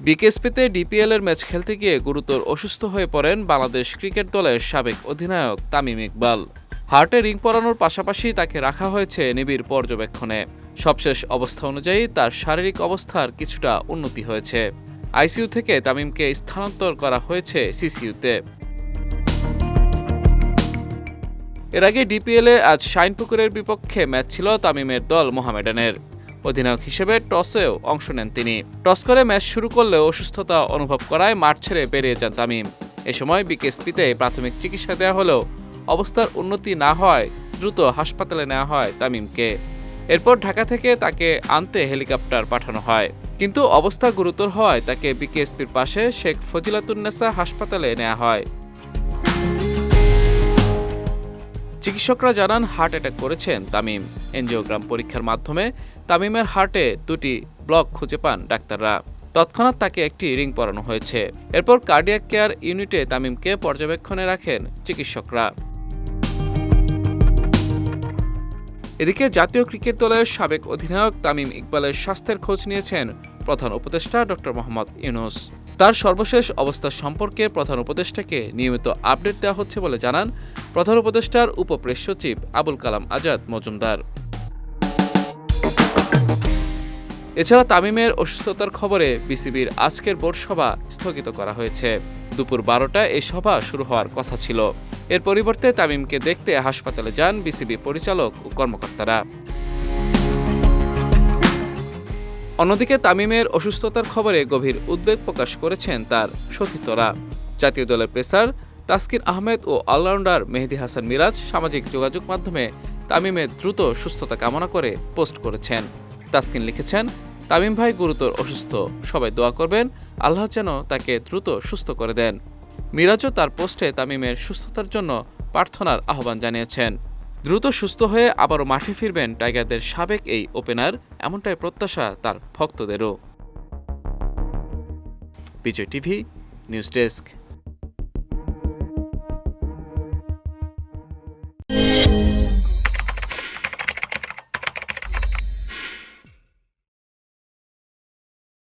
বিকেএসপিতে ডিপিএলের match খেলতে গিয়ে গুরুতর অসুস্থ হয়ে পড়েন বাংলাদেশ ক্রিকেট দলের সাবেক অধিনায়ক তামিম ইকবাল। হার্টে রিং পরানোর পাশাপাশি তাকে রাখা হয়েছে নিবিড় পর্যবেক্ষণে। সবশেষ অবস্থা অনুযায়ী তার শারীরিক অবস্থার কিছুটা উন্নতি হয়েছে। আইসিইউ থেকে তামিমকে স্থানান্তর করা হয়েছে সিসিইউতে। এর আগে ডিপিএলে আজ শাইনপুকুরের বিপক্ষে ম্যাচ ছিল তামিমের দল মোহামেডানের। অধিনায়ক হিসেবে টসেও অংশ নেন তিনি। টস করে ম্যাচ শুরু করলেও অসুস্থতা অনুভব করায় মাঠ ছেড়ে বেরিয়ে যান তামিম। এ সময় বিকেএসপিতে প্রাথমিক চিকিৎসা দেওয়া হলেও অবস্থার উন্নতি না হওয়ায় দ্রুত হাসপাতালে নেওয়া হয় তামিমকে। এরপর ঢাকা থেকে তাকে আনতে হেলিকপ্টার পাঠানো হয়, কিন্তু অবস্থা গুরুতর হওয়ায় তাকে বিকেএসপির পাশে শেখ ফজিলাতুন্নেসা হাসপাতালে নেওয়া হয়। চিকিৎসকরা জানান হার্ট অ্যাটাক করেছেন তামিম। এনজিওগ্রাম পরীক্ষার মাধ্যমে তামিমের হার্টে 2টি ব্লক খুঁজে পান ডাক্তাররা। তৎক্ষণাৎ তাকে একটি রিং পরানো হয়েছে। এরপর কার্ডিয়াক কেয়ার ইউনিটে তামিমকে পর্যবেক্ষণে রাখেন চিকিৎসকরা। এদিকে জাতীয় ক্রিকেট দলের সাবেক অধিনায়ক তামিম ইকবালের স্বাস্থ্যের খোঁজ নিয়েছেন প্রধান উপদেষ্টা ডক্টর মোহাম্মদ ইউনূস। তার সর্বশেষ অবস্থা সম্পর্কে প্রধান উপদেষ্টাকে নিয়মিত আপডেট দেওয়া হচ্ছে বলে জানান প্রধান উপদেষ্টার উপপ্রেস সচিব আবুল কালাম আজাদ মজুমদার। এছাড়া তামিমের অসুস্থতার খবরে বিসিবির আজকের বোর্ড সভা স্থগিত করা হয়েছে। দুপুর 12টায় এই সভা শুরু হওয়ার কথা ছিল। এর পরিবর্তে তামিমকে দেখতে হাসপাতালে যান বিসিবি পরিচালক ও কর্মকর্তারা। অন্যদিকে তামিমের অসুস্থতার খবরে গভীর উদ্বেগ প্রকাশ করেছেন তার সতীর্থরা। জাতীয় দলের পেসার তাসকিন আহমেদ ও অলরাউন্ডার মেহেদী হাসান মিরাজ সামাজিক যোগাযোগ মাধ্যমে তামিমের দ্রুত সুস্থতা কামনা করে পোস্ট করেছেন। তাসকিন লিখেছেন, তামিম ভাই গুরুতর অসুস্থ, সবাই দোয়া করবেন আল্লাহ যেন তাকে দ্রুত সুস্থ করে দেন। মিরাজও তার পোস্টে তামিমের সুস্থতার জন্য প্রার্থনার আহ্বান জানিয়েছেন। দ্রুত সুস্থ হয়ে আবারও মাঠে ফিরবেন টাইগারদের সাবেক এই ওপেনার, এমনটাই প্রত্যাশা তার ভক্তদেরও। বিজয় টিভি নিউজ ডেস্ক।